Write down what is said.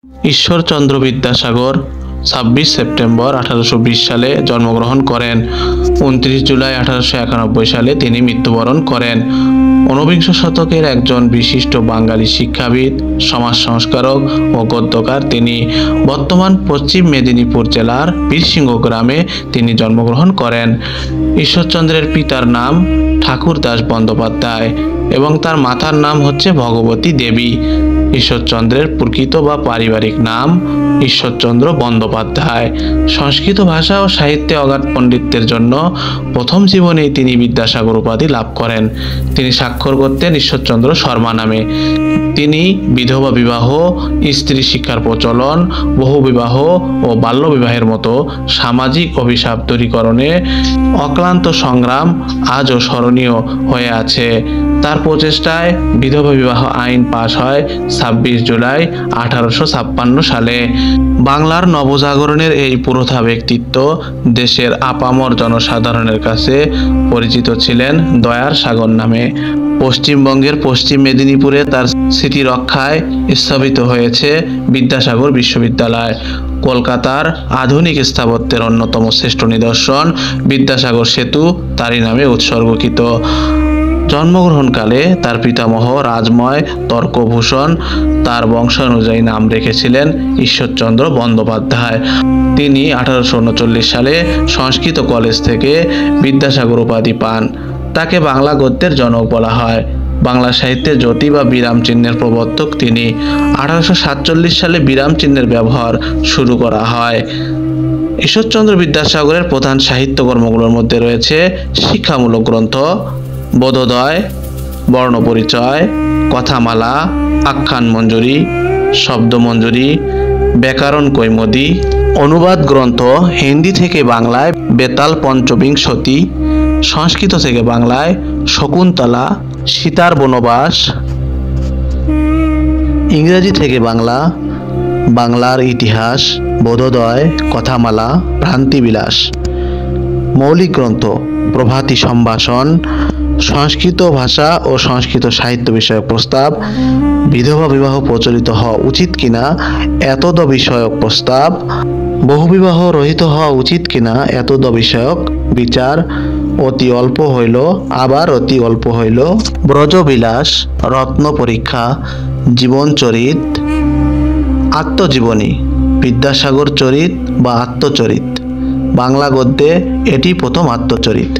Ishwarchandra Vidyasagar ২৬ September ১৮২০ সালে জন্মগ্রহণ করেন। ২৯ জুলাই ১৮৯১ সালে তিনি মৃত্যুবরণ করেন। ঊনবিংশ শতকের একজন বিশিষ্ট বাঙালি শিক্ষাবিদ, সমাজ সংস্কারক ও গদ্যকার তিনি। বর্তমান পশ্চিম মেদিনীপুর জেলার বীরসিংহ গ্রামে তিনি জন্মগ্রহণ করেন। ঈশ্বরচন্দ্রের পিতার নাম ঠাকুরদাস বন্দ্যোপাধ্যায় এবং তার মাতার নাম হচ্ছে ভগবতী দেবী। ঈশ্বরচন্দ্রের প্রকৃত বা পারিবারিক নাম ঈশ্বরচন্দ্র বন্দ্যোপাধ্যায়। সংস্কৃত ভাষা ও সাহিত্যে অগাধ পাণ্ডিত্যের জন্য প্রথম জীবনেই তিনি বিদ্যাসাগর উপাধি লাভ করেন। তিনি স্বাক্ষর করতেন ঈশ্বরচন্দ্র শর্মা নামে। তিনি বিধবা বিবাহ, স্ত্রী শিক্ষার প্রচলন, বহুবিবাহ ও বাল্যবিবাহের মতো সামাজিক অভিশাপ দূরীকরণে অক্লান্ত সংগ্রাম আজও স্মরণীয় হয়ে আছে। তার প্রচেষ্টায় বিধবা বিবাহ আইন পাশ হয় ২৬ জুলাই ১৮৫৬ সালে। বাংলার নবজাগরণের এই পুরোধা ব্যক্তিত্ব দেশের আপামর জনসাধারণের কাছে পরিচিত ছিলেন দয়ার সাগর নামে। পশ্চিমবঙ্গের পশ্চিম মেদিনীপুরে তার স্মৃতি রক্ষায় স্থাপিত হয়েছে বিদ্যাসাগর বিশ্ববিদ্যালয়। কলকাতার আধুনিক স্থাপত্যের অন্যতম শ্রেষ্ঠ নিদর্শন বিদ্যাসাগর সেতু তারই নামে উৎসর্গকৃত। জন্মগ্রহণকালে তার পিতামহ রাজময় তর্কভূষণ তার বংশানুযায়ী নাম রেখেছিলেন ঈশ্বরচন্দ্র বন্দ্যোপাধ্যায়। তিনি ১৮৩৯ সালে সংস্কৃত কলেজ থেকে বিদ্যাসাগর উপাধি পান। তাকে বাংলা গদ্যের জনক বলা হয়। বাংলা সাহিত্যে জ্যোতি বা বিরাম চিহ্নের প্রবর্তক তিনি। ১৮৪৭ সালে বিরাম চিহ্নের ব্যবহার শুরু করা হয়। ঈশ্বরচন্দ্র বিদ্যাসাগরের প্রধান সাহিত্যকর্মগুলোর মধ্যে রয়েছে শিক্ষামূলক গ্রন্থ বোধোদয়, বর্ণপরিচয়, কথামালা, আখ্যানমঞ্জুরি, শব্দমঞ্জুরি, ব্যাকরণ কৈমুদী, অনুবাদ গ্রন্থ হিন্দি থেকে বাংলায় বেতাল পঞ্চবিংশতি, সংস্কৃত থেকে বাংলায় শকুন্তলা, সীতার বনবাস, ইংরেজি থেকে বাংলা, বাংলার ইতিহাস, বোধোদয়, কথামালা, ভ্রান্তিবিলাস। মৌলিক গ্রন্থ প্রভাতী সম্ভাষণ, সংস্কৃত ভাষা ও সংস্কৃত সাহিত্য বিষয়ক প্রস্তাব, বিধবা বিবাহ প্রচলিত হওয়া উচিত কিনা এতদ বিষয়ক প্রস্তাব, বহুবিবাহ রহিত হওয়া উচিত কিনা এতদ বিষয়ক বিচার, অতি অল্প হইল আবার অতি অল্প হইল, ব্রজবিলাস, রত্ন পরীক্ষা, জীবনচরিত, আত্মজীবনী, বিদ্যাসাগর চরিত বা আত্মচরিত। বাংলা গদ্যে এটি প্রথম আত্মচরিত।